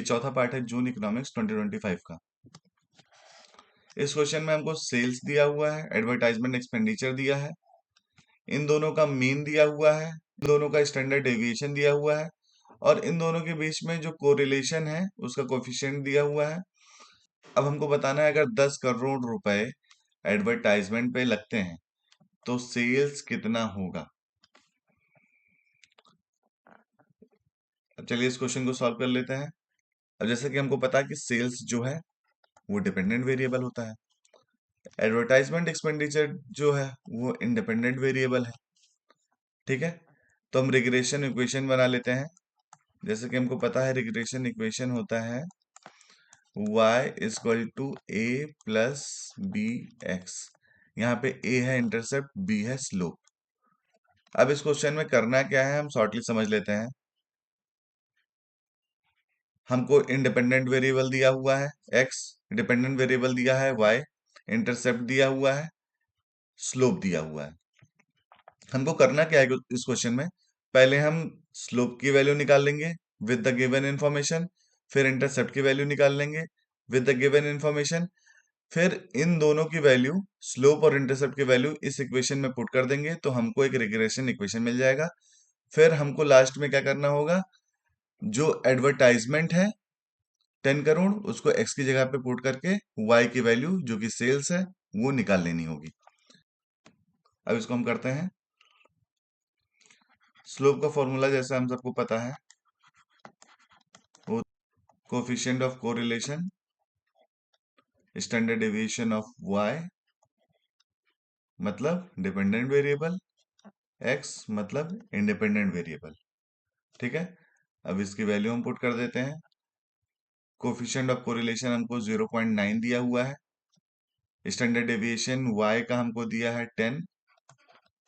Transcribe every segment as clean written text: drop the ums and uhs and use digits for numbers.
चौथा पार्ट है जून इकोनॉमिक्स 2025 का। इस क्वेश्चन में हमको सेल्स दिया हुआ है, एडवर्टाइजमेंट एक्सपेंडिचर दिया है, इन दोनों का मीन दिया हुआ है, इन दोनों का स्टैंडर्ड डेविएशन दिया हुआ है, और इन दोनों के बीच में जो कोरिलेशन है उसका कोफिशिएंट दिया हुआ है। अब हमको बताना है अगर 10 करोड़ रुपए एडवर्टाइजमेंट पे लगते हैं तो सेल्स कितना होगा। अब चलिए इस क्वेश्चन को सॉल्व कर लेते हैं। अब जैसे कि हमको पता है कि सेल्स जो है वो डिपेंडेंट वेरिएबल होता है, एडवर्टाइजमेंट एक्सपेंडिचर जो है वो इंडिपेंडेंट वेरिएबल है। ठीक है, तो हम रिग्रेशन इक्वेशन बना लेते हैं। जैसे कि हमको पता है रिग्रेशन इक्वेशन होता है y equal to a plus b x. यहाँ पे a है इंटरसेप्ट, b है स्लोप। अब इस क्वेश्चन में करना क्या है हम शॉर्टली समझ लेते हैं। हमको इंडिपेंडेंट वेरिएबल दिया हुआ है x, डिपेंडेंट वेरिएबल दिया है y, इंटरसेप्ट दिया हुआ है, स्लोप दिया हुआ है। हमको करना क्या है इस क्वेश्चन में, पहले हम स्लोप की वैल्यू निकाल लेंगे विद द गिवन इंफॉर्मेशन, फिर इंटरसेप्ट की वैल्यू निकाल लेंगे विद द गिवन इंफॉर्मेशन, फिर इन दोनों की वैल्यू, स्लोप और इंटरसेप्ट की वैल्यू इस इक्वेशन में पुट कर देंगे तो हमको एक रिग्रेशन इक्वेशन मिल जाएगा। फिर हमको लास्ट में क्या करना होगा, जो एडवर्टाइजमेंट है 10 करोड़ उसको x की जगह पे पुट करके y की वैल्यू जो कि सेल्स है वो निकाल लेनी होगी। अब इसको हम करते हैं। स्लोप का फॉर्मूला जैसे हम सबको पता है वो coefficient of correlation standard deviation of y मतलब डिपेंडेंट वेरिएबल, x मतलब इंडिपेंडेंट वेरिएबल। ठीक है, अब इसकी वैल्यू हम पुट कर देते हैं। कोफिशिएंट ऑफ कोरिलेशन हमको 0.9 दिया हुआ है, स्टैंडर्ड डेविएशन y का हमको दिया है 10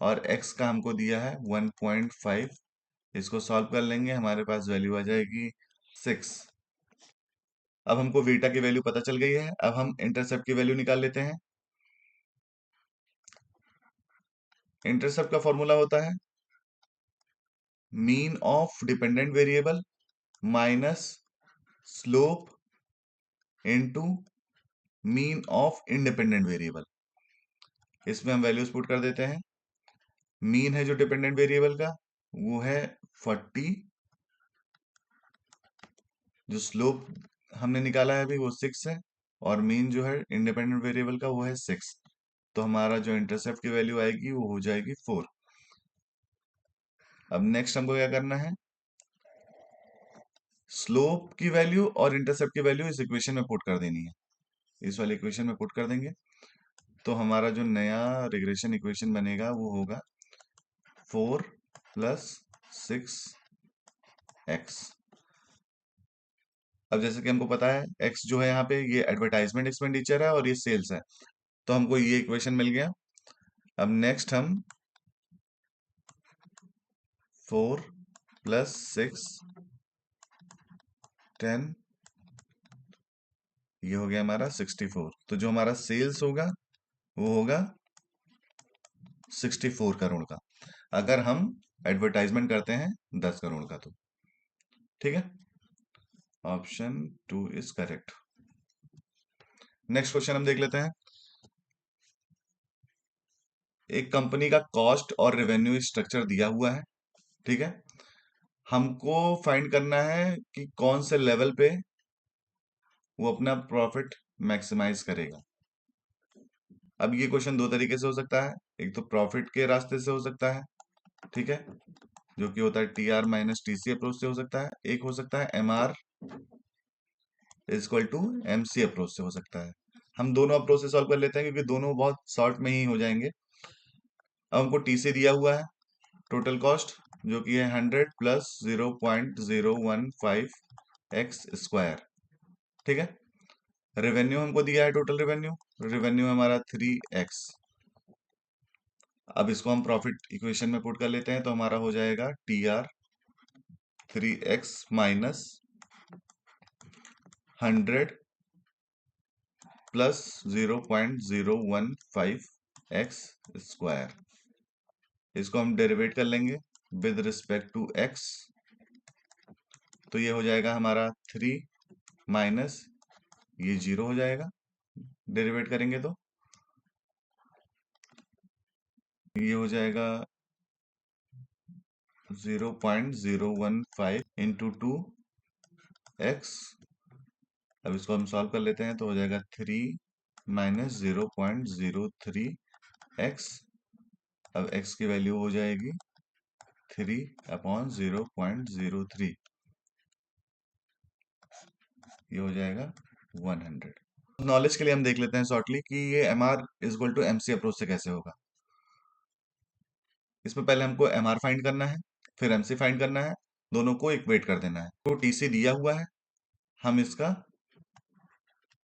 और x का हमको दिया है 1.5। इसको सॉल्व कर लेंगे, हमारे पास वैल्यू आ जाएगी 6। अब हमको बीटा की वैल्यू पता चल गई है, अब हम इंटरसेप्ट की वैल्यू निकाल लेते हैं। इंटरसेप्ट का फॉर्मूला होता है mean of dependent variable minus slope into mean of independent variable. इसमें हम वैल्यूज पुट कर देते हैं। मीन है जो डिपेंडेंट वेरिएबल का वो है 40, जो स्लोप हमने निकाला है अभी वो 6 है, और मीन जो है इंडिपेंडेंट वेरिएबल का वो है 6। तो हमारा जो इंटरसेप्ट की वैल्यू आएगी वो हो जाएगी 4। अब नेक्स्ट हमको क्या करना है, स्लोप की वैल्यू और इंटरसेप्ट की वैल्यू इस इक्वेशन में पुट कर देनी है, इस वाले इक्वेशन में पुट कर देंगे तो हमारा जो नया रिग्रेशन इक्वेशन बनेगा वो होगा 4 प्लस 6x। अब जैसे कि हमको पता है x जो है यहाँ पे ये एडवर्टाइजमेंट एक्सपेंडिचर है और ये सेल्स है, तो हमको ये इक्वेशन मिल गया। अब नेक्स्ट हम 4 प्लस 6 10, ये हो गया हमारा 64। तो जो हमारा सेल्स होगा वो होगा 64 करोड़ का, अगर हम एडवर्टाइजमेंट करते हैं 10 करोड़ का तो। ठीक है, option 2 is correct. Next question हम देख लेते हैं। एक कंपनी का कॉस्ट और रेवेन्यू स्ट्रक्चर दिया हुआ है। ठीक है, हमको फाइंड करना है कि कौन से लेवल पे वो अपना प्रॉफिट मैक्सिमाइज करेगा। अब ये क्वेश्चन दो तरीके से हो सकता है, एक तो प्रॉफिट के रास्ते से हो सकता है, ठीक है, जो कि होता है टीआर माइनस टीसी अप्रोच से हो सकता है, एक हो सकता है MR is equal to MC approach से हो सकता है। हम दोनों अप्रोच से सॉल्व कर लेते हैं क्योंकि दोनों बहुत शॉर्ट में ही हो जाएंगे। अब हमको टीसी दिया हुआ है टोटल कॉस्ट जो कि है 100 प्लस 0.015 एक्स स्क्वायर। ठीक है, रेवेन्यू हमको दिया है टोटल रेवेन्यू, रेवेन्यू हमारा 3x। अब इसको हम प्रॉफिट इक्वेशन में पुट कर लेते हैं तो हमारा हो जाएगा T R 3x minus 100 plus 0.015 x square. इसको हम डेरिवेट कर लेंगे विद रिस्पेक्ट टू x, तो ये हो जाएगा हमारा 3 माइनस ये 0 हो जाएगा डेरिवेट करेंगे तो ये हो जाएगा 0.015 इंटू 2x। अब इसको हम सॉल्व कर लेते हैं तो हो जाएगा 3 माइनस 0.03x। अब x की वैल्यू हो जाएगी 3/0.03। ये हो जाएगा 100। नॉलेज के लिए हम देख लेते हैं शॉर्टली कि ये MR is equal to MC approach से कैसे होगा। इसमें पहले हमको MR फाइंड करना है, फिर MC फाइंड करना है, दोनों को इक्वेट कर देना है। तो TC दिया हुआ है, हम इसका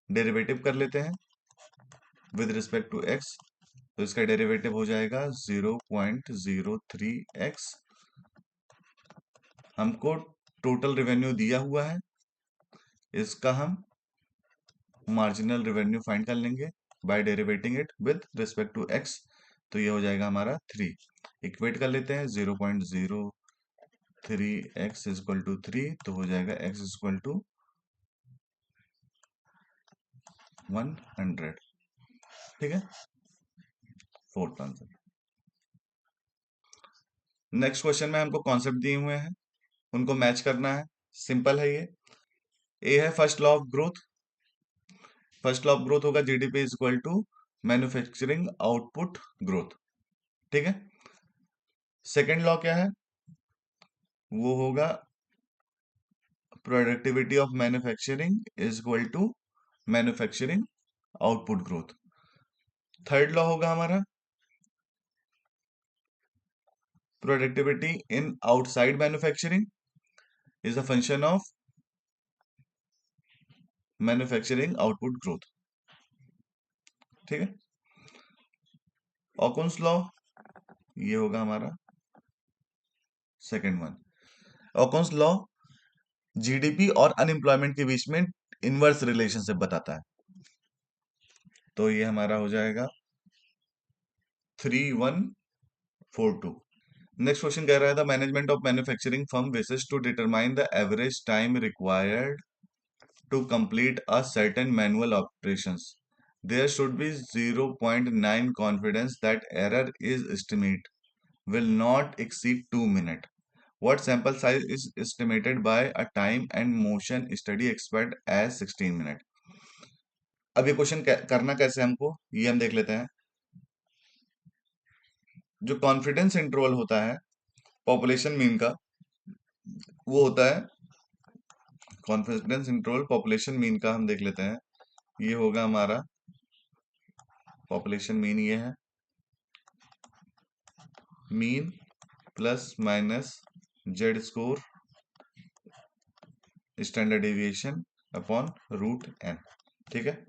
डेरिवेटिव कर लेते हैं विद रिस्पेक्ट टू x। तो इसका डेरिवेटिव हो जाएगा 0.03x। हमको टोटल रेवेन्यू दिया हुआ है, इसका हम मार्जिनल रेवेन्यू फाइंड कर लेंगे by derivating it with respect to x। तो ये हो जाएगा हमारा 3। इक्वेट कर लेते हैं 0.03x इज इक्वल टू 3। तो हो जाएगा x इज इक्वल टू 100। ठीक है, फोर्थ आंसर। नेक्स्ट क्वेश्चन में हमको कॉन्सेप्ट दिए हुए हैं, उनको मैच करना है। सिंपल है ये। ए है first law of growth. First law of growth होगा GDP is equal to manufacturing output growth. ठीक है। सेकेंड लॉ क्या है? वो होगा productivity of manufacturing is equal to manufacturing output growth. Third law होगा हमारा productivity in outside manufacturing is a function of manufacturing output growth. ठीक है। ऑकुन्स लॉ ये होगा हमारा second one. Okun's law GDP और अनएम्प्लॉयमेंट के बीच में इनवर्स रिलेशनशिप बताता है। तो ये हमारा हो जाएगा 3142। नेक्स्ट क्वेश्चन कह रहा था management of manufacturing firm wishes to determine the average time required to complete a certain manual operations. There should be 0.9 confidence that error is estimate will not exceed 2 minutes. What sample size is estimated by a time and motion study expert as 16 minutes? अब ये question करना कैसे हमको ये हम देख लेते हैं। जो कॉन्फिडेंस इंटरवल होता है पॉपुलेशन मीन का, वो होता है कॉन्फिडेंस इंटरवल पॉपुलेशन मीन का हम देख लेते हैं। ये होगा हमारा पॉपुलेशन मीन, ये है mean plus minus z score standard deviation upon root n. ठीक है।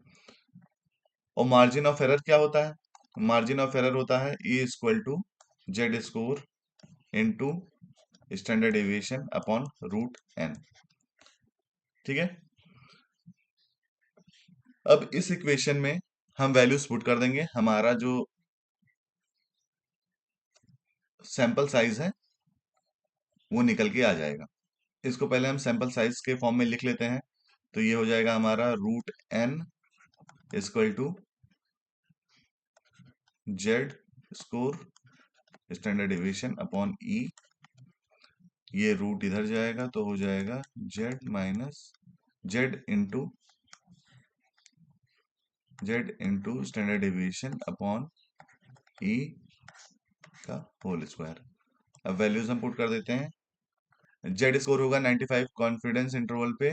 और मार्जिन ऑफ एरर क्या होता है? मार्जिन ऑफ एरर होता है E equal to Z score into standard deviation upon root n. ठीक है। अब इस इक्वेशन में हम वैल्यूज पुट कर देंगे, हमारा जो सैंपल साइज है वो निकल के आ जाएगा। इसको पहले हम सैंपल साइज के फॉर्म में लिख लेते हैं। तो ये हो जाएगा हमारा root N equal to Z score standard deviation upon E. ये रूट इधर जाएगा तो हो जाएगा Z minus Z into standard deviation upon E का होल स्क्वायर। अब वैल्यूज हम पुट कर देते हैं। जेड स्कोर होगा 95 कॉन्फिडेंस इंटरवल पे,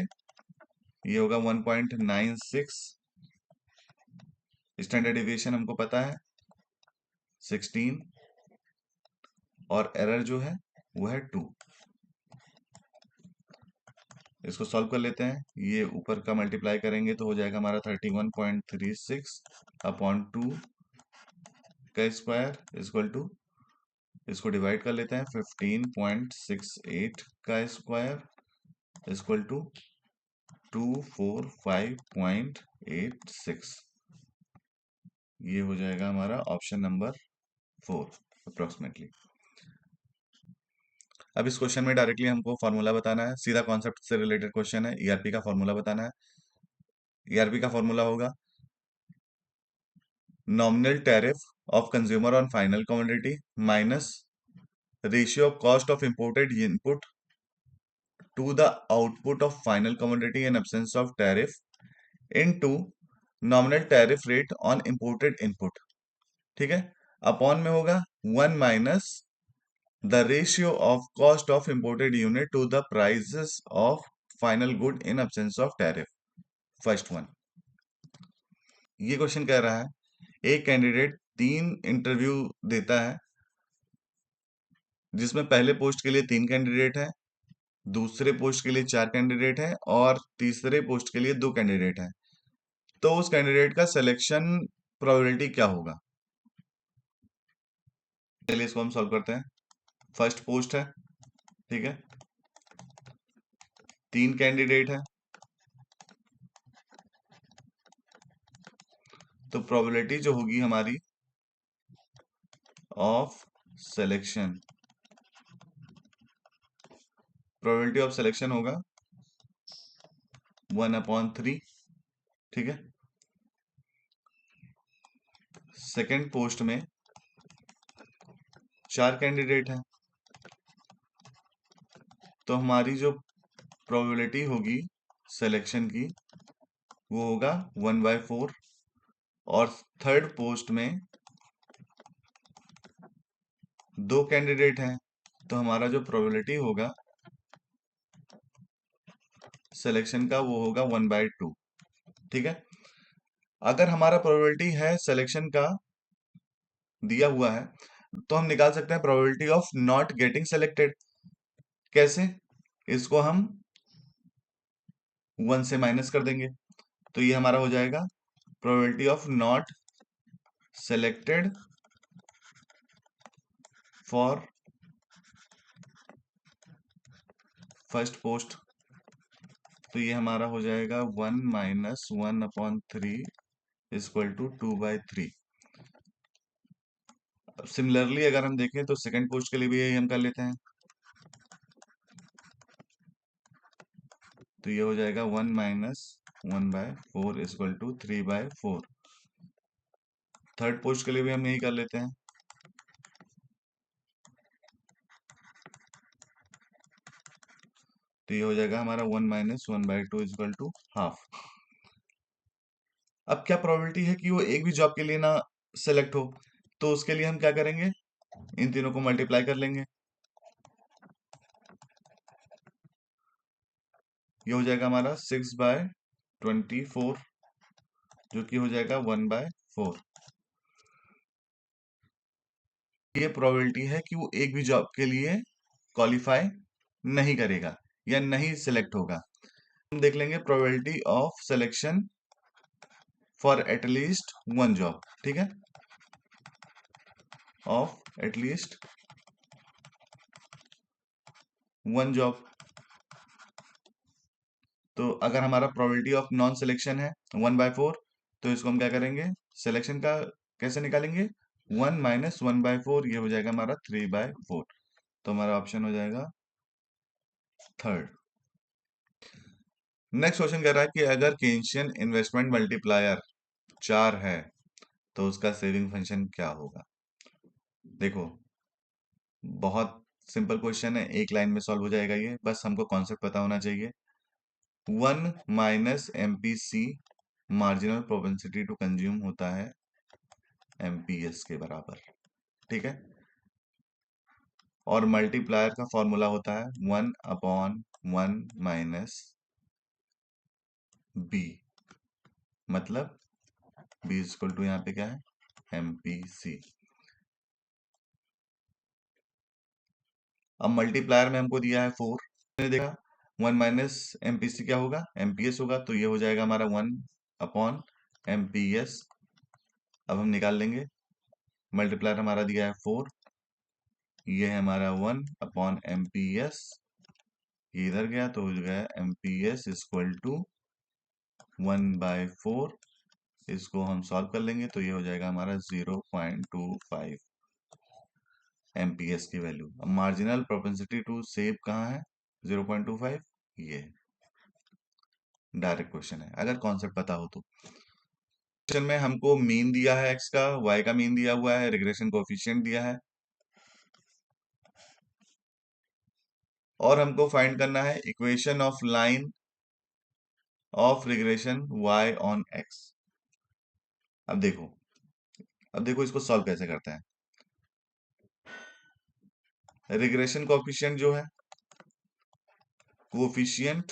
ये होगा 1.96। स्टैंडर्ड डेविएशन हमको पता है 16 और एरर जो है वो है 2। इसको सॉल्व कर लेते हैं। ये ऊपर का मल्टीप्लाई करेंगे तो हो जाएगा हमारा 31.36 अपॉन 2 का स्क्वायर इक्वल टू, इसको डिवाइड कर लेते हैं 15.68 का स्क्वायर इक्वल टू 245.86। ये हो जाएगा हमारा ऑप्शन नंबर 4 अप्रोक्सीमेटली। अब इस क्वेश्चन में डायरेक्टली हमको फॉर्मूला बताना है, सीधा कॉन्सेप्ट से रिलेटेड क्वेश्चन है। ईआरपी का फॉर्मूला बताना है। ईआरपी का फॉर्मूला होगा nominal tariff of consumer on final commodity minus ratio of cost of imported input to the output of final commodity in absence of tariff into nominal tariff rate on imported input. ठीक है। Upon में होगा 1 - the ratio of cost of imported unit to the prices of final good in absence of tariff। First one, ये question कह रहा है एक candidate 3 interview देता है जिसमें पहले पोस्ट के लिए 3 कैंडिडेट हैं, दूसरे पोस्ट के लिए 4 कैंडिडेट हैं और तीसरे पोस्ट के लिए 2 कैंडिडेट हैं। तो उस कैंडिडेट का सिलेक्शन प्रोबेबिलिटी क्या होगा? चलिए इसको हम सॉल्व करते हैं। फर्स्ट पोस्ट है, ठीक है, 3 कैंडिडेट है, तो प्रोबेबिलिटी जो होगी हमारी of selection, probability of selection होगा 1/3। ठीक है। सेकंड पोस्ट में 4 कैंडिडेट हैं, तो हमारी जो प्रोबेबिलिटी होगी सिलेक्शन की वो होगा 1/4। और थर्ड पोस्ट में 2 कैंडिडेट हैं, तो हमारा जो प्रोबेबिलिटी होगा सिलेक्शन का वो होगा 1/2। ठीक है। अगर हमारा प्रोबेबिलिटी है सिलेक्शन का दिया हुआ है तो हम निकाल सकते हैं probability of not getting selected. कैसे? इसको हम 1 से माइनस कर देंगे, तो ये हमारा हो जाएगा probability of not selected for first post. तो ये हमारा हो जाएगा 1 - 1/3 इक्वल टू 2/3। सिमिलरली अगर हम देखें तो सेकंड पोस्ट के लिए भी यही हम कर लेते हैं, तो ये हो जाएगा 1 - 1/4 इक्वल टू 3/4। थर्ड पोस्ट के लिए भी हम यही कर लेते हैं, तो ये हो जाएगा हमारा 1 - 1/2 इक्वल टू हाफ। अब क्या प्रोबेबिलिटी है कि वो एक भी जॉब के लिए ना सेलेक्ट हो, तो उसके लिए हम क्या करेंगे, इन तीनों को मल्टीप्लाई कर लेंगे। ये हो जाएगा हमारा 6/24 जो कि हो जाएगा 1/4। ये प्रोबेबिलिटी है कि वो एक भी जॉब के लिए क्वालिफाई नहीं करेगा या नहीं सिलेक्ट होगा। हम देख लेंगे probability of selection for at least 1 job. ठीक है, ऑफ एटलीस्ट 1 जॉब। तो अगर हमारा प्रोबेबिलिटी ऑफ नॉन सिलेक्शन है 1/4, तो इसको हम क्या करेंगे, सिलेक्शन का कैसे निकालेंगे, 1 - 1/4, ये हो जाएगा हमारा 3/4। तो हमारा ऑप्शन हो जाएगा थर्ड। नेक्स्ट क्वेश्चन कह रहा है कि अगर केंशियन इन्वेस्टमेंट मल्टीप्लायर 4 है तो उसका सेविंग फंक्शन क्या होगा? देखो, बहुत सिंपल क्वेश्चन है, एक लाइन में सॉल्व हो जाएगा ये, बस हमको कॉन्सेप्ट पता होना चाहिए। 1 - MPC marginal propensity to consume होता है MPS के बराबर। ठीक है। और मल्टीप्लायर का फॉर्मूला होता है 1/1 - B, मतलब B इक्वल टू यहाँ पे क्या है, MPC। अब मल्टीप्लायर में हमको दिया है 4, मैंने देखा 1 - MPC क्या होगा, MPS होगा, तो ये हो जाएगा हमारा 1/MPS। अब हम निकाल लेंगे, मल्टीप्लायर हमारा दिया है 4, ये है हमारा 1/MPS, ये इधर गया तो हो गया MPS इक्वल टू 1/4। इसको हम सॉल्व कर लेंगे तो ये हो जाएगा हमारा 0.25। एमपीएस की वैल्यू। अब मार्जिनल प्रोपेंसिटी टू सेव कहाँ है? 0.25, ये डायरेक्ट क्वेश्चन है अगर कॉन्सेप्ट पता हो तो। क्वेश्चन में हमको मीन दिया है एक्स का, वाई का मीन दिया हुआ है, रिग्रेशन कोएफिशिएंट दिया है, और हमको फाइंड करना है equation of line of regression y on x। अब देखो इसको सॉल्व कैसे करते हैं। रिग्रेशन कोएफिशिएंट जो है, coefficient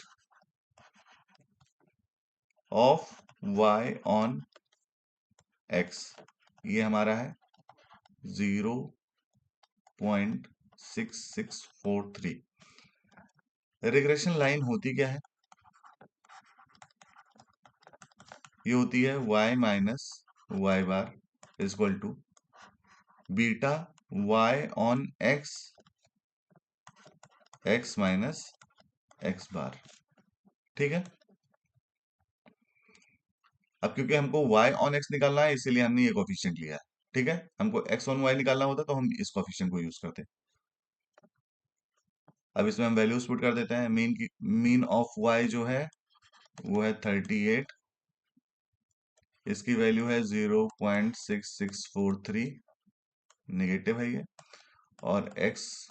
of y on x, ये हमारा है 0.6643। रिग्रेशन लाइन होती क्या है? ये होती है y minus y bar equal to beta y on x minus x bar. ठीक है। अब क्योंकि हमको y ऑन x निकालना है इसीलिए हमने ये कोफिशिएंट लिया है। ठीक है, हमको x ऑन y निकालना होता तो हम इस कोफिशिएंट को यूज करते। अब इसमें हम वैल्यूज पुट कर देते हैं। मीन ऑफ y जो है वो है 38, इसकी वैल्यू है 0.6643, नेगेटिव है ये, और x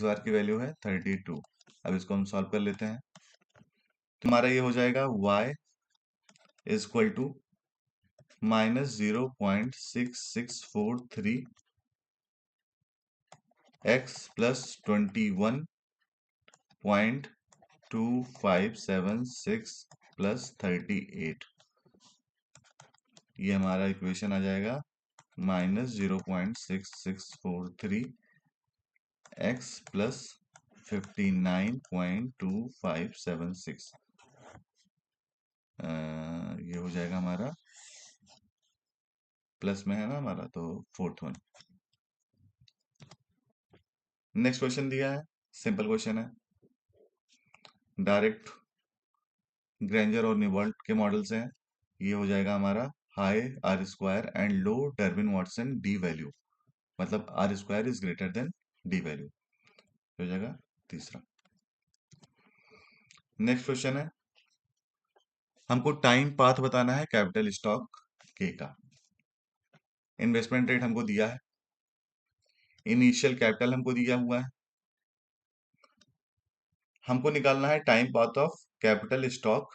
बार की वैल्यू है 32। अब इसको हम सॉल्व कर लेते हैं तो हमारा ये हो जाएगा y is equal to minus 0.6643 x plus 21.2576 plus 38। ये हमारा इक्वेशन आ जाएगा माइनस 0.6643 x प्लस 59.2576। ये हो जाएगा हमारा, प्लस में है ना हमारा, तो फोर्थ वन। नेक्स्ट क्वेश्चन दिया है, सिंपल क्वेश्चन है, डायरेक्ट ग्रेंजर और न्यूबोल्ट के मॉडल से है। ये हो जाएगा हमारा high R square and low Durbin Watson D value, मतलब R square is greater than D value, हो जाएगा तीसरा। नेक्स्ट क्वेश्चन है, हमको टाइम पाथ बताना है कैपिटल स्टॉक के का। इन्वेस्टमेंट रेट हमको दिया है, इनिशियल कैपिटल हमको दिया हुआ है, हमको निकालना है time path of capital stock.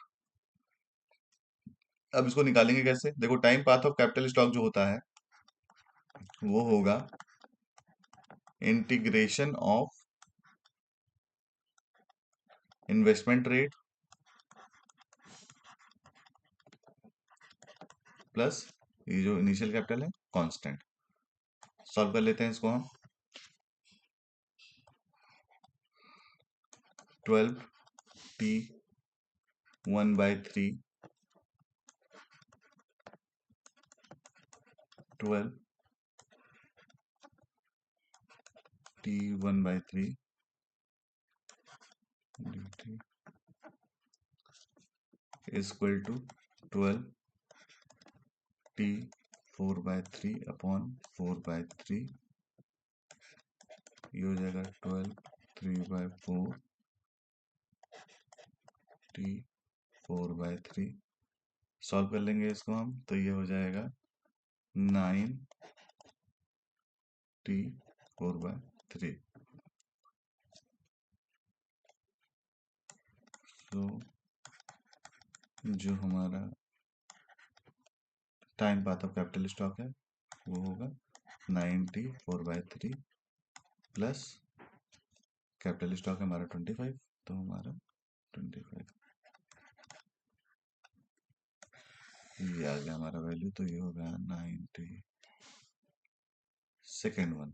अब इसको निकालेंगे कैसे? देखो, time path of capital stock जो होता है वो होगा integration of investment rate plus ये जो इनिशियल कैपिटल है कांस्टेंट। सॉल्व कर लेते हैं इसको हम। 12t1/3 12t1/3 dt is equal to 12t4/3 upon 4/3। ये हो जाएगा 12 3/4 t4/3। सॉल्व कर लेंगे इसको हम तो ये हो जाएगा 9t4/3। तो जो हमारा time path of capital stock है वो होगा 9t4/3 प्लस कैपिटल स्टॉक है हमारा 25, तो हमारा 25 ये आ गया हमारा वैल्यू। तो ये होगा 90। Second one,